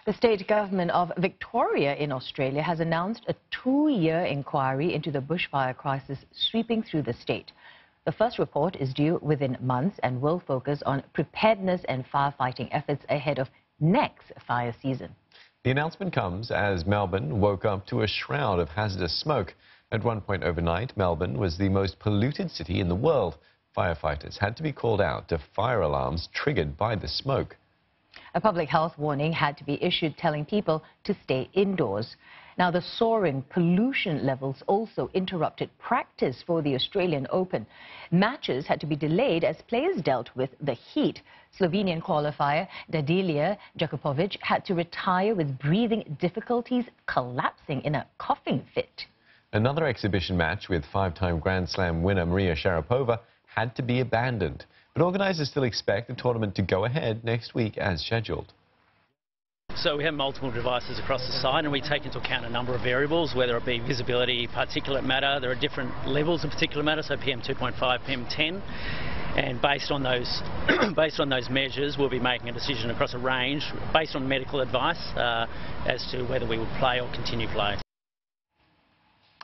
The state government of Victoria in Australia has announced a 2-year inquiry into the bushfire crisis sweeping through the state. The first report is due within months and will focus on preparedness and firefighting efforts ahead of next fire season. The announcement comes as Melbourne woke up to a shroud of hazardous smoke. At one point overnight, Melbourne was the most polluted city in the world. Firefighters had to be called out to fire alarms triggered by the smoke. A public health warning had to be issued telling people to stay indoors. Now, the soaring pollution levels also interrupted practice for the Australian Open. Matches had to be delayed as players dealt with the heat. Slovenian qualifier Danilia Jakupovic had to retire with breathing difficulties, collapsing in a coughing fit. Another exhibition match with 5-time Grand Slam winner Maria Sharapova had to be abandoned. But organisers still expect the tournament to go ahead next week as scheduled. So we have multiple devices across the site and we take into account a number of variables, whether it be visibility, particulate matter. There are different levels of particulate matter, so PM2.5, PM10. And based on those measures, we'll be making a decision across a range based on medical advice as to whether we will play or continue play.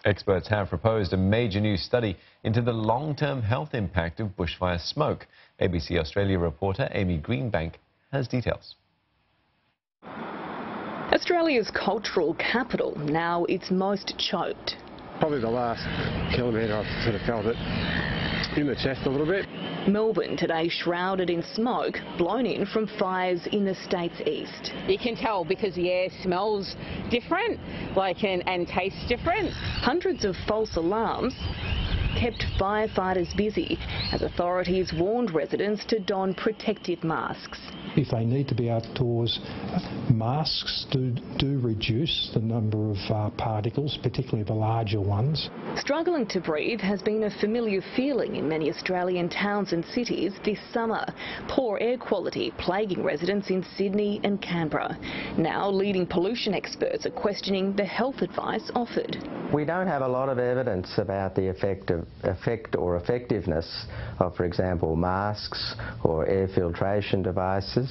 Experts have proposed a major new study into the long-term health impact of bushfire smoke. ABC Australia reporter Amy Greenbank has details. Australia's cultural capital, now it's most choked. Probably the last kilometre I've sort of felt it in the chest a little bit. Melbourne today shrouded in smoke, blown in from fires in the state's east. You can tell because the air smells different, and tastes different. Hundreds of false alarms kept firefighters busy as authorities warned residents to don protective masks. If they need to be outdoors, masks do reduce the number of particles, particularly the larger ones. Struggling to breathe has been a familiar feeling in many Australian towns and cities this summer. Poor air quality plaguing residents in Sydney and Canberra. Now, leading pollution experts are questioning the health advice offered. We don't have a lot of evidence about the effect or effectiveness of, for example, masks or air filtration devices.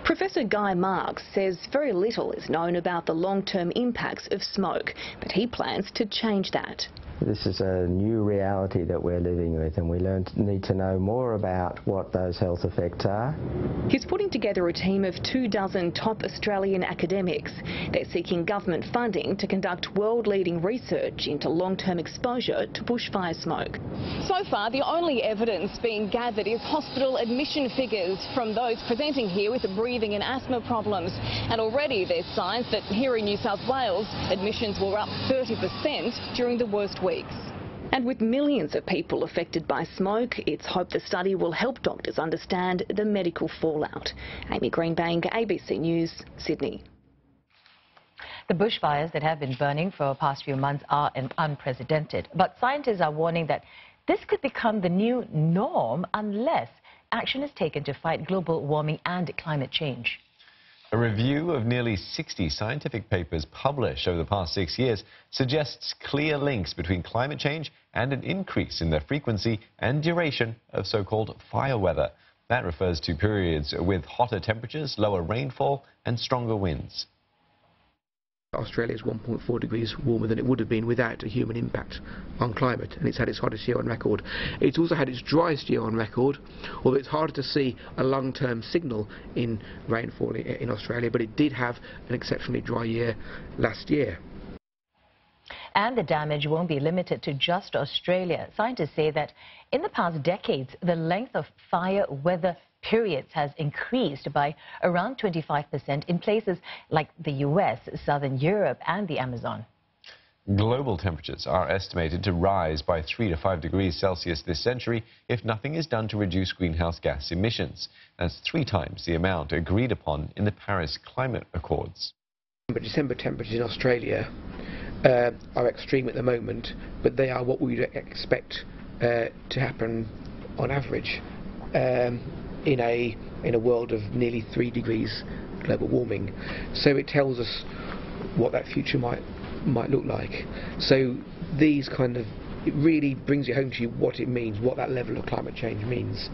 Professor Guy Marks says very little is known about the long-term impacts of smoke, but he plans to change that. This is a new reality that we're living with, and we need to know more about what those health effects are. He's putting together a team of 24 top Australian academics. They're seeking government funding to conduct world-leading research into long-term exposure to bushfire smoke. So far, the only evidence being gathered is hospital admission figures from those presenting here with breathing and asthma problems. And already there's signs that here in New South Wales, admissions were up 30% during the worst weeks. And with millions of people affected by smoke, it's hoped the study will help doctors understand the medical fallout. Amy Greenbank, ABC News, Sydney. The bushfires that have been burning for the past few months are unprecedented, but scientists are warning that this could become the new norm unless action is taken to fight global warming and climate change. A review of nearly 60 scientific papers published over the past 6 years suggests clear links between climate change and an increase in the frequency and duration of so-called fire weather. That refers to periods with hotter temperatures, lower rainfall and stronger winds. Australia is 1.4 degrees warmer than it would have been without a human impact on climate, and it's had its hottest year on record. It's also had its driest year on record, although it's harder to see a long-term signal in rainfall in Australia, but it did have an exceptionally dry year last year. And the damage won't be limited to just Australia. Scientists say that in the past decades, the length of fire weather periods has increased by around 25% in places like the US, Southern Europe and the Amazon. Global temperatures are estimated to rise by 3 to 5 degrees Celsius this century if nothing is done to reduce greenhouse gas emissions. That's 3 times the amount agreed upon in the Paris Climate Accords. But December temperatures in Australia are extreme at the moment, but they are what we would expect to happen on average in a world of nearly 3 degrees global warming. So it tells us what that future might look like. So these it really brings it home to you what it means, what that level of climate change means.